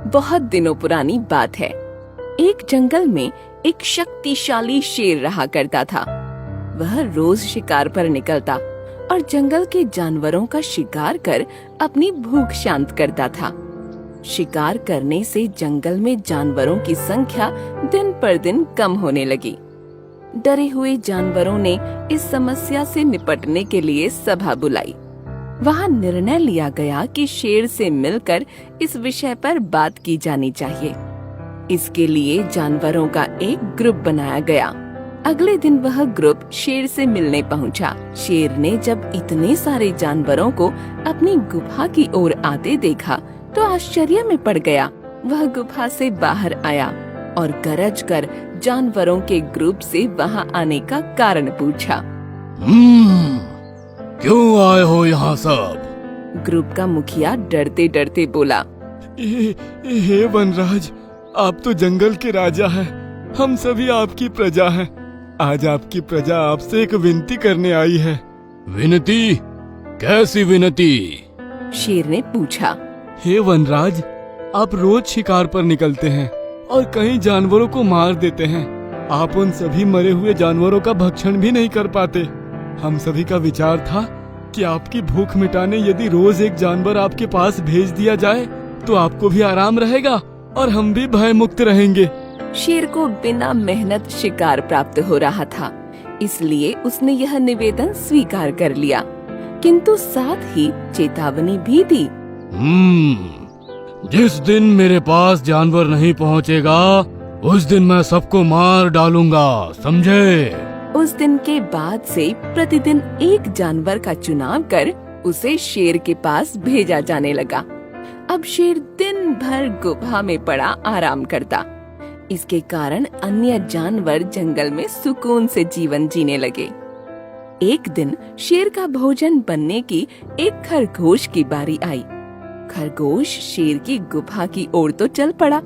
बहुत दिनों पुरानी बात है। एक जंगल में एक शक्तिशाली शेर रहा करता था। वह रोज शिकार पर निकलता और जंगल के जानवरों का शिकार कर अपनी भूख शांत करता था। शिकार करने से जंगल में जानवरों की संख्या दिन पर दिन कम होने लगी। डरे हुए जानवरों ने इस समस्या से निपटने के लिए सभा बुलाई। वहाँ निर्णय लिया गया कि शेर से मिलकर इस विषय पर बात की जानी चाहिए। इसके लिए जानवरों का एक ग्रुप बनाया गया। अगले दिन वह ग्रुप शेर से मिलने पहुंचा। शेर ने जब इतने सारे जानवरों को अपनी गुफा की ओर आते देखा तो आश्चर्य में पड़ गया। वह गुफा से बाहर आया और गरज कर जानवरों के ग्रुप से वहाँ आने का कारण पूछा। क्यों आए हो यहाँ सब? ग्रुप का मुखिया डरते डरते बोला, हे वनराज, आप तो जंगल के राजा हैं। हम सभी आपकी प्रजा हैं। आज आपकी प्रजा आपसे एक विनती करने आई है। विनती? कैसी विनती? शेर ने पूछा। हे वनराज, आप रोज शिकार पर निकलते हैं और कई जानवरों को मार देते हैं। आप उन सभी मरे हुए जानवरों का भक्षण भी नहीं कर पाते। हम सभी का विचार था कि आपकी भूख मिटाने यदि रोज एक जानवर आपके पास भेज दिया जाए तो आपको भी आराम रहेगा और हम भी भय मुक्त रहेंगे। शेर को बिना मेहनत शिकार प्राप्त हो रहा था, इसलिए उसने यह निवेदन स्वीकार कर लिया, किंतु साथ ही चेतावनी भी दी। जिस दिन मेरे पास जानवर नहीं पहुँचेगा उस दिन मैं सबको मार डालूंगा, समझे? उस दिन के बाद से प्रतिदिन एक जानवर का चुनाव कर उसे शेर के पास भेजा जाने लगा। अब शेर दिन भर गुफा में पड़ा आराम करता। इसके कारण अन्य जानवर जंगल में सुकून से जीवन जीने लगे। एक दिन शेर का भोजन बनने की एक खरगोश की बारी आई। खरगोश शेर की गुफा की ओर तो चल पड़ा,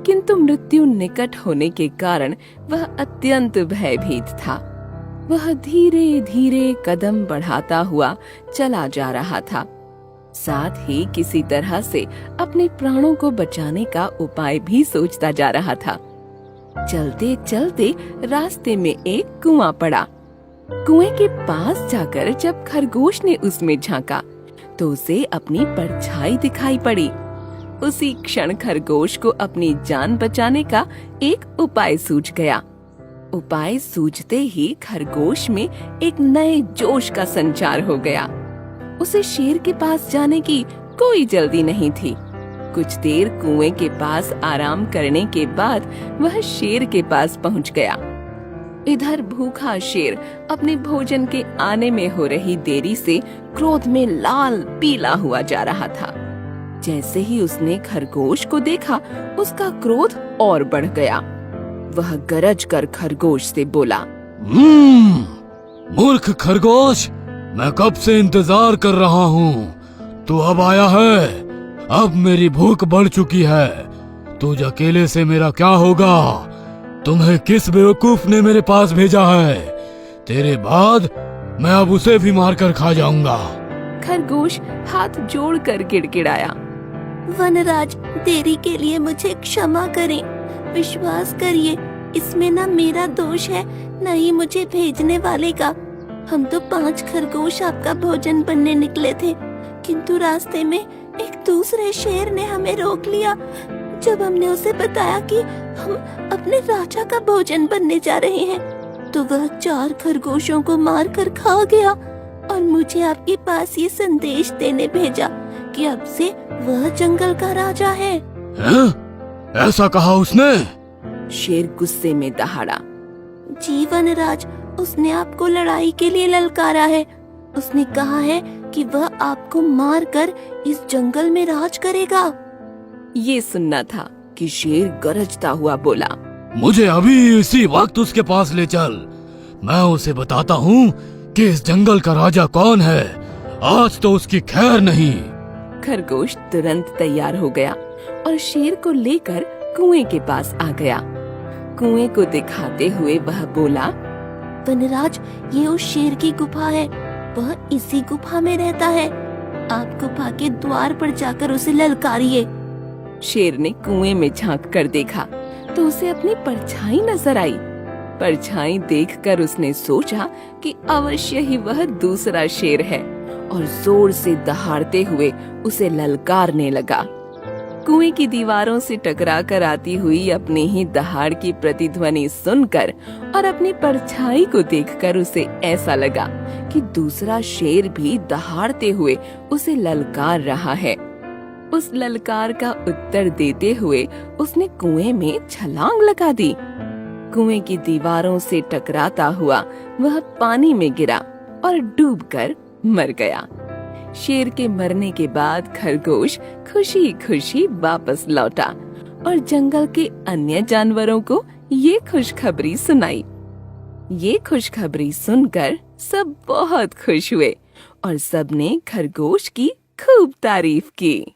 किंतु मृत्यु निकट होने के कारण वह अत्यंत भयभीत था। वह धीरे धीरे कदम बढ़ाता हुआ चला जा रहा था। साथ ही किसी तरह से अपने प्राणों को बचाने का उपाय भी सोचता जा रहा था। चलते चलते रास्ते में एक कुआं पड़ा। कुएं के पास जाकर जब खरगोश ने उसमें झांका तो उसे अपनी परछाई दिखाई पड़ी। उसी क्षण खरगोश को अपनी जान बचाने का एक उपाय सूझ गया। उपाय सूझते ही खरगोश में एक नए जोश का संचार हो गया। उसे शेर के पास जाने की कोई जल्दी नहीं थी। कुछ देर कुएं के पास आराम करने के बाद वह शेर के पास पहुंच गया। इधर भूखा शेर अपने भोजन के आने में हो रही देरी से क्रोध में लाल पीला हुआ जा रहा था। जैसे ही उसने खरगोश को देखा उसका क्रोध और बढ़ गया। वह गरज कर खरगोश से बोला, मूर्ख खरगोश, मैं कब से इंतजार कर रहा हूँ। तू अब आया है। अब मेरी भूख बढ़ चुकी है। तुझ अकेले से मेरा क्या होगा? तुम्हें किस बेवकूफ ने मेरे पास भेजा है? तेरे बाद मैं अब उसे भी मार कर खा जाऊंगा। खरगोश हाथ जोड़कर गिड़गिड़ाया, वनराज, देरी के लिए मुझे क्षमा करें। विश्वास करिए, इसमें न मेरा दोष है न ही मुझे भेजने वाले का। हम तो 5 खरगोश आपका भोजन बनने निकले थे, किंतु रास्ते में एक दूसरे शेर ने हमें रोक लिया। जब हमने उसे बताया कि हम अपने राजा का भोजन बनने जा रहे हैं, तो वह 4 खरगोशों को मार कर खा गया और मुझे आपके पास ये संदेश देने भेजा कि अब से वह जंगल का राजा है। ऐसा कहा उसने? शेर गुस्से में दहाड़ा। जी वनराज, उसने आपको लड़ाई के लिए ललकारा है। उसने कहा है कि वह आपको मारकर इस जंगल में राज करेगा। ये सुनना था कि शेर गरजता हुआ बोला, मुझे अभी इसी वक्त उसके पास ले चल। मैं उसे बताता हूँ कि इस जंगल का राजा कौन है। आज तो उसकी खैर नहीं। खरगोश तुरंत तैयार हो गया और शेर को लेकर कुएं के पास आ गया। कुएं को दिखाते हुए वह बोला, वनराज, ये उस शेर की गुफा है। वह इसी गुफा में रहता है। आप गुफा के द्वार पर जाकर उसे ललकारिए। शेर ने कुएं में झांक कर देखा तो उसे अपनी परछाई नजर आई। परछाई देखकर उसने सोचा कि अवश्य ही वह दूसरा शेर है और जोर से दहाड़ते हुए उसे ललकारने लगा। कुएं की दीवारों से टकराकर आती हुई अपनी ही दहाड़ की प्रतिध्वनि सुनकर और अपनी परछाई को देखकर उसे ऐसा लगा कि दूसरा शेर भी दहाड़ते हुए उसे ललकार रहा है। उस ललकार का उत्तर देते हुए उसने कुएं में छलांग लगा दी। कुएं की दीवारों से टकराता हुआ वह पानी में गिरा और डूबकर मर गया। शेर के मरने के बाद खरगोश खुशी खुशी वापस लौटा और जंगल के अन्य जानवरों को ये खुशखबरी सुनाई। ये खुशखबरी सुनकर सब बहुत खुश हुए और सबने खरगोश की खूब तारीफ की।